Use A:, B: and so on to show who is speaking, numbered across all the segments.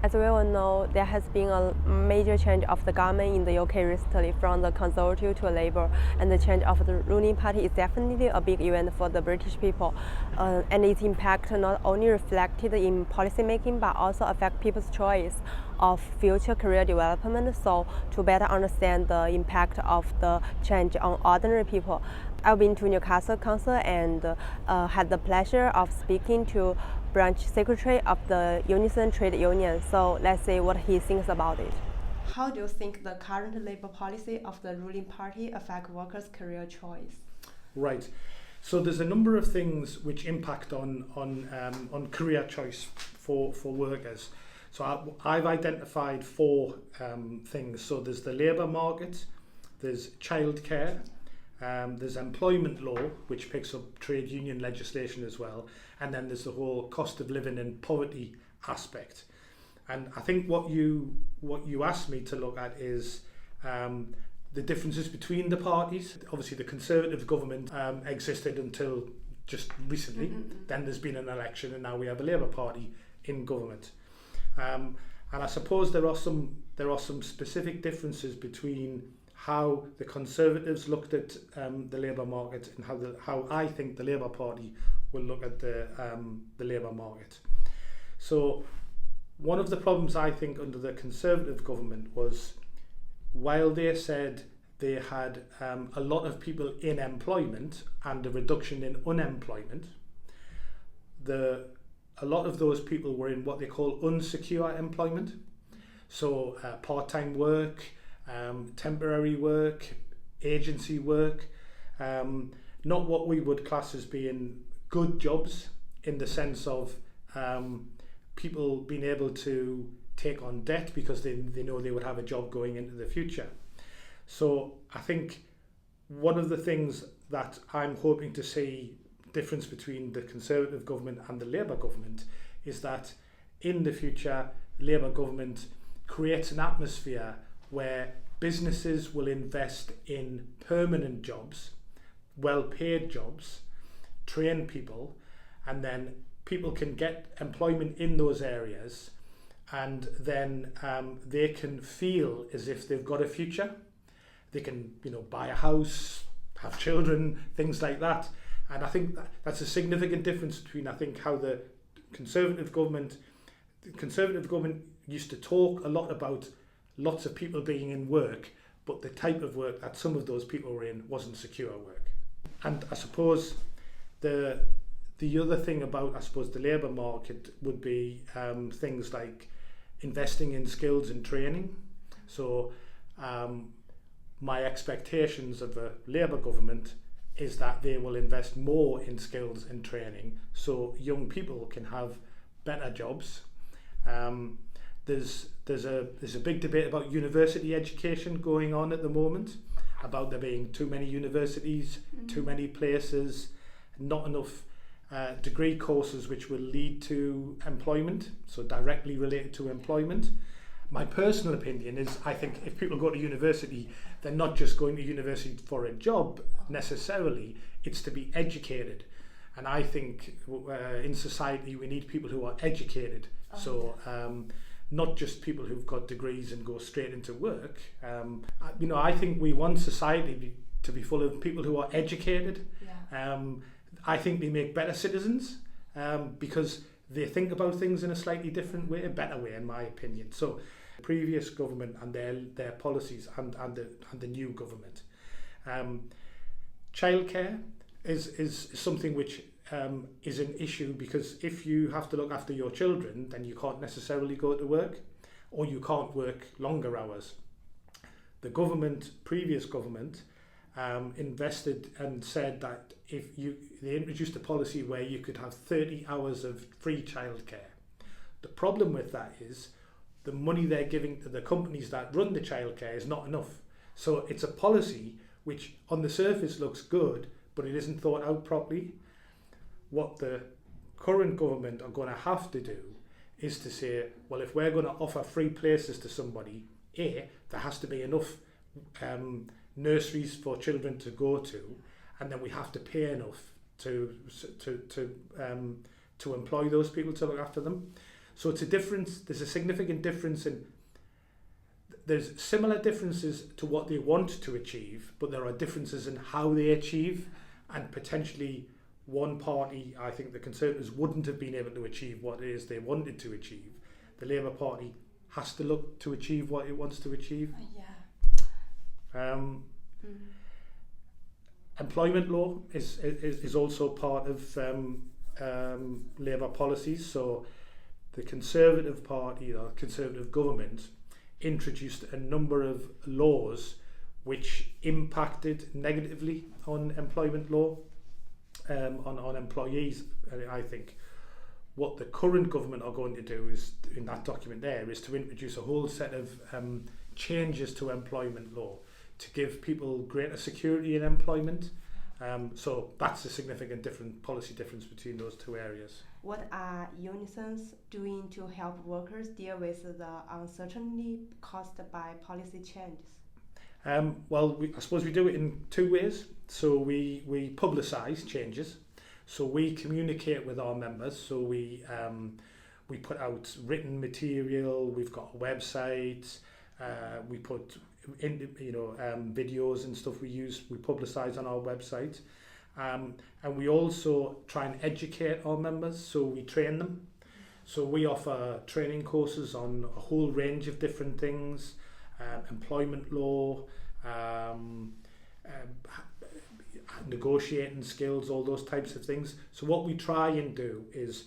A: As we all know, there has been a major change of the government in the UK recently from the Conservative to Labour, and the change of the ruling party is definitely a big event for the British people, and its impact not only reflected in policy making but also affect people's choice of future career development. So to better understand the impact of the change on ordinary people, I've been to Newcastle Council and had the pleasure of speaking to branch secretary of the UNISON trade union. So let's see what he thinks about it. How do you think the current labor policy of the ruling party affect workers' career choice?
B: Right. So there's a number of things which impact on career choice for workers. So I've identified four things. So there's the labour market, there's childcare, there's employment law, which picks up trade union legislation as well, and then there's the whole cost of living and poverty aspect. And I think what you asked me to look at is the differences between the parties. Obviously, the Conservative government existed until just recently. Then there's been an election, and now we have a Labour Party in government. And I suppose there are some specific differences between how the Conservatives looked at the labour market and how I think the Labour Party will look at the labour market. So one of the problems I think under the Conservative government was, while they said they had a lot of people in employment and a reduction in unemployment, a lot of those people were in what they call unsecure employment. So part-time work, temporary work, agency work, not what we would class as being good jobs in the sense of people being able to take on debt because they know they would have a job going into the future. So I think one of the things that I'm hoping to see difference between the Conservative government and the Labour government is that in the future, Labour government creates an atmosphere where businesses will invest in permanent jobs, well-paid jobs, train people, and then people can get employment in those areas, and then they can feel as if they've got a future. They can, buy a house, have children, things like that. And I think that's a significant difference between, I think, how the Conservative government used to talk a lot about lots of people being in work, but the type of work that some of those people were in wasn't secure work. And I suppose the other thing about, the labour market would be things like investing in skills and training. So my expectations of a Labour government is that they will invest more in skills and training so young people can have better jobs. There's a big debate about university education going on at the moment, about there being too many universities, too many places, not enough degree courses which will lead to employment, so directly related to employment. My personal opinion is, I think if people go to university, they're not just going to university for a job necessarily, it's to be educated. And I think in society we need people who are educated. So not just people who've got degrees and go straight into work. I think we want society to be full of people who are educated. Yeah. I think they make better citizens because they think about things in a slightly different way, a better way in my opinion. So the previous government and their policies and the new government. Childcare is something which is an issue, because if you have to look after your children, then you can't necessarily go to work, or you can't work longer hours. The previous government, invested and said that they introduced a policy where you could have 30 hours of free childcare. The problem with that is the money they're giving to the companies that run the childcare is not enough. So it's a policy which on the surface looks good, but it isn't thought out properly. What the current government are going to have to do is to say, well, if we're going to offer free places to somebody, there has to be enough nurseries for children to go to, and then we have to pay enough to employ those people to look after them. So it's a difference. There's a significant difference in. There's similar differences to what they want to achieve, but there are differences in how they achieve, and potentially one party, I think the Conservatives, wouldn't have been able to achieve what it is they wanted to achieve. The Labour Party has to look to achieve what it wants to achieve. Employment law is also part of Labour policies. So the Conservative Party or Conservative government introduced a number of laws which impacted negatively on employment law, on employees. I think what the current government are going to do is, in that document there, is to introduce a whole set of changes to employment law to give people greater security in employment. So that's a significant policy difference between those two areas.
A: What are UNISONs doing to help workers deal with the uncertainty caused by policy changes?
B: Well, I suppose we do it in two ways. So we publicise changes. So we communicate with our members. So we put out written material. We've got a website. We put videos and stuff we publicise on our website. And we also try and educate our members, so we train them. So we offer training courses on a whole range of different things, employment law, negotiating skills, all those types of things. So what we try and do is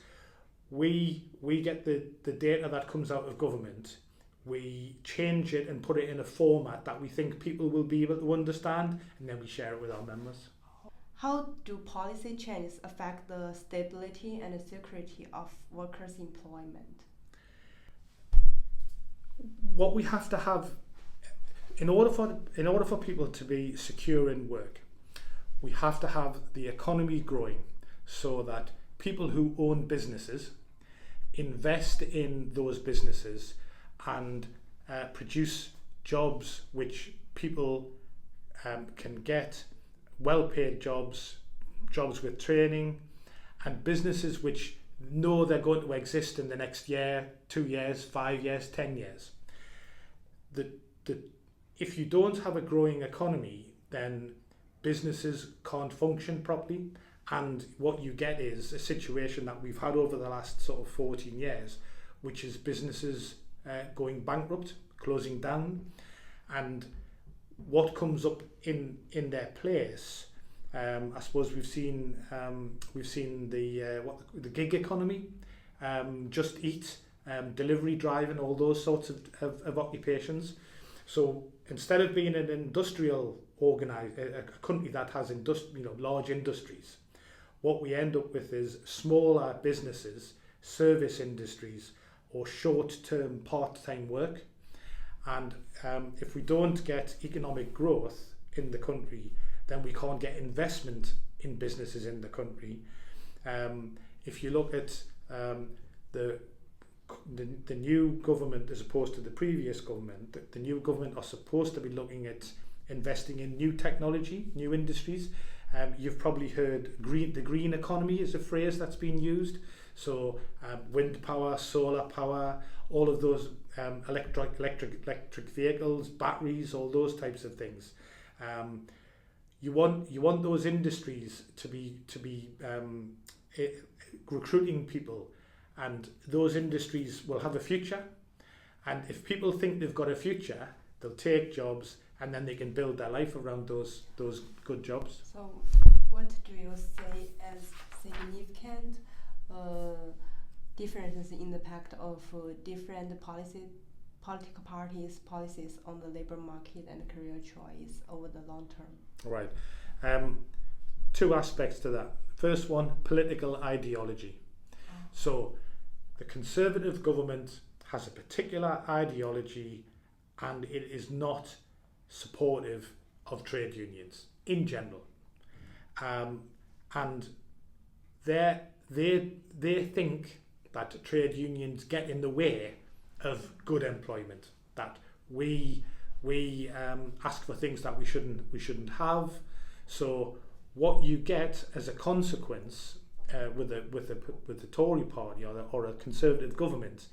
B: we get the data that comes out of government, we change it and put it in a format that we think people will be able to understand, and then we share it with our members.
A: How do policy changes affect the stability and security of workers' employment?
B: What we have to have, in order for people to be secure in work, we have to have the economy growing so that people who own businesses invest in those businesses and produce jobs which people can get, well-paid jobs with training, and businesses which know they're going to exist in the next year, 2 years, 5 years, 10 years. If you don't have a growing economy, then businesses can't function properly, and what you get is a situation that we've had over the last sort of 14 years, which is businesses going bankrupt, closing down, and what comes up in their place. I suppose we've seen the gig economy, Just Eat, delivery driving, all those sorts of occupations. So instead of being an industrial a country that has large industries, what we end up with is smaller businesses, service industries, or short-term part-time work. And if we don't get economic growth in the country, then we can't get investment in businesses in the country. If you look at the new government as opposed to the previous government, the new government are supposed to be looking at investing in new technology, new industries. You've probably heard the green economy is a phrase that's been used. So wind power, solar power, all of those electric vehicles, batteries, all those types of things. You want those industries to be recruiting people, and those industries will have a future. And if people think they've got a future, they'll take jobs, and then they can build their life around those good jobs.
A: So, what do you say as significant differences in the impact of different political parties' policies on the labor market and career choice over the long term?
B: Right. Two aspects to that. First one, political ideology. So the Conservative government has a particular ideology, and it is not supportive of trade unions in general. And they think that trade unions get in the way of good employment, that we ask for things that we shouldn't have. So what you get as a consequence with the Tory party or a Conservative government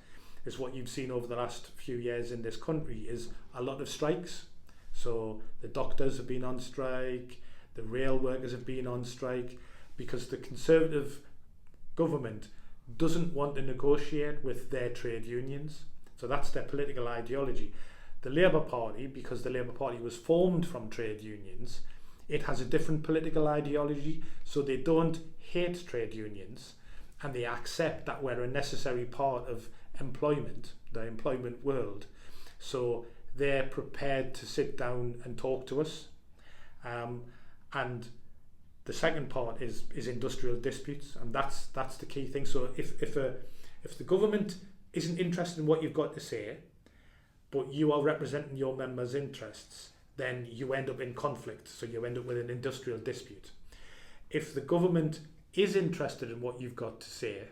B: is what you've seen over the last few years in this country is a lot of strikes. So the doctors have been on strike, the rail workers have been on strike, because the Conservative government doesn't want to negotiate with their trade unions. So that's their political ideology. The Labour Party, because the Labour Party was formed from trade unions, it has a different political ideology, so they don't hate trade unions and they accept that we're a necessary part of employment, the employment world. So they're prepared to sit down and talk to us. And the second part is industrial disputes, and that's the key thing. So if the government isn't interested in what you've got to say, but you are representing your members' interests, then you end up in conflict. So you end up with an industrial dispute. If the government is interested in what you've got to say,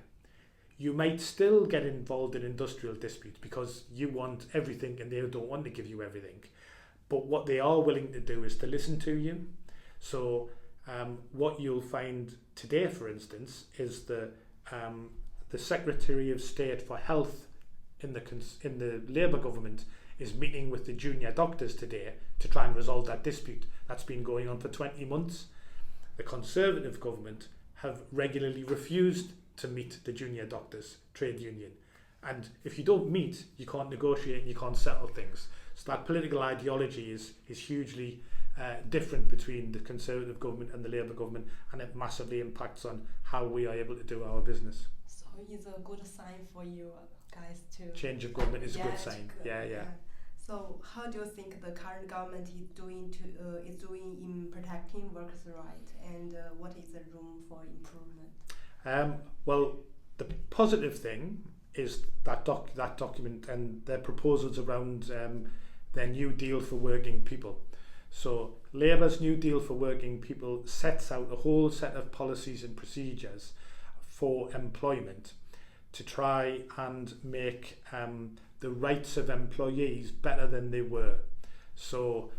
B: you might still get involved in industrial disputes because you want everything and they don't want to give you everything. But what they are willing to do is to listen to you. So what you'll find today, for instance, is the Secretary of State for Health in the Labour government is meeting with the junior doctors today to try and resolve that dispute. That's been going on for 20 months. The Conservative government have regularly refused to meet the junior doctors trade union. And if you don't meet, you can't negotiate and you can't settle things. So that political ideology is hugely different between the Conservative government and the Labour government, and it massively impacts on how we are able to do our business.
C: So it's a good sign for you guys to...
B: Change of government is a good sign. Yeah.
C: So how do you think the current government is doing in protecting workers' rights, and what is the room for improvement?
B: Well, the positive thing is that document and their proposals around their New Deal for working people. So Labour's New Deal for working people sets out a whole set of policies and procedures for employment to try and make the rights of employees better than they were. So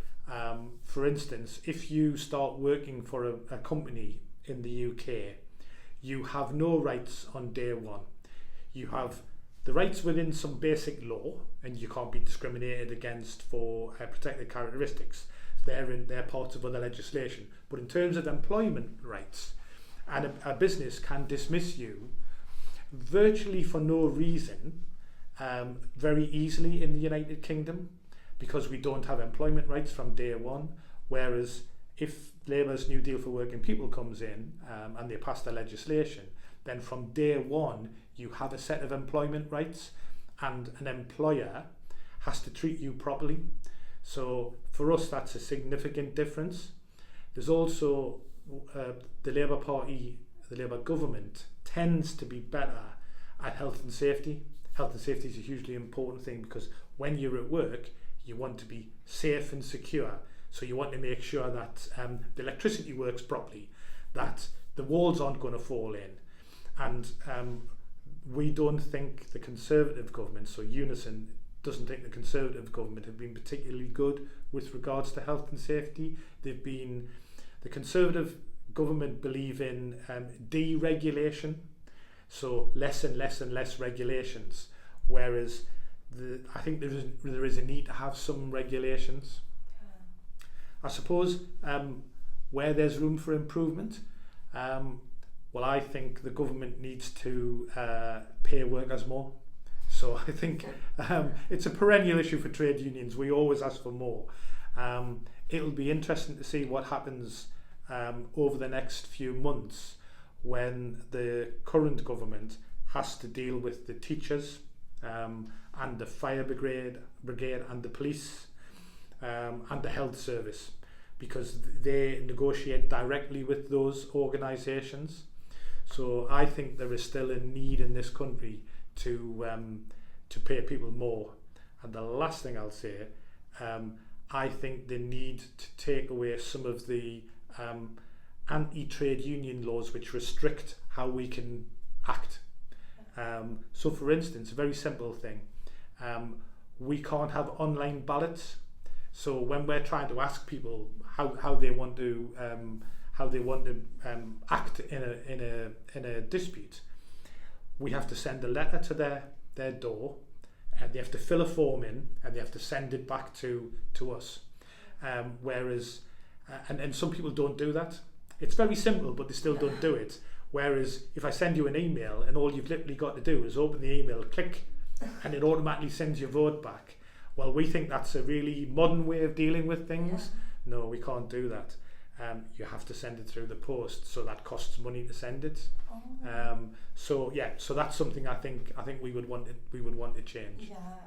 B: for instance, if you start working for a company in the UK, you have no rights on day one. You have the rights within some basic law, and you can't be discriminated against for protected characteristics. They're parts of other legislation. But in terms of employment rights, and a business can dismiss you virtually for no reason very easily in the United Kingdom, because we don't have employment rights from day one, whereas if Labour's New Deal for Working People comes in and they pass the legislation, then from day one you have a set of employment rights, and an employer has to treat you properly. So for us, that's a significant difference. There's also the Labour Party, the Labour government tends to be better at health and safety. Health and safety is a hugely important thing, because when you're at work, you want to be safe and secure. So you want to make sure that the electricity works properly, that the walls aren't going to fall in. And we don't think the Conservative government, so UNISON, doesn't think the Conservative government have been particularly good with regards to health and safety. The Conservative government believe in deregulation, so less and less and less regulations, whereas I think there is a need to have some regulations. I suppose where there's room for improvement, well, I think the government needs to pay workers more. So I think it's a perennial issue for trade unions. We always ask for more. It'll be interesting to see what happens over the next few months when the current government has to deal with the teachers and the fire brigade and the police and the health service, because they negotiate directly with those organisations. So I think there is still a need in this country to pay people more. And the last thing I'll say, I think they need to take away some of the anti-trade union laws which restrict how we can act. So for instance, a very simple thing, we can't have online ballots. So when we're trying to ask people how they want to how they want to act in a dispute, we have to send a letter to their door, and they have to fill a form in, and they have to send it back to us. Whereas, and some people don't do that. It's very simple, but they still don't do it. Whereas if I send you an email and all you've literally got to do is open the email, click, and it automatically sends your vote back. Well, we think that's a really modern way of dealing with things. Yeah. No, we can't do that. You have to send it through the post, so that costs money to send it. Oh. So that's something I think we would want to change.
C: Yeah.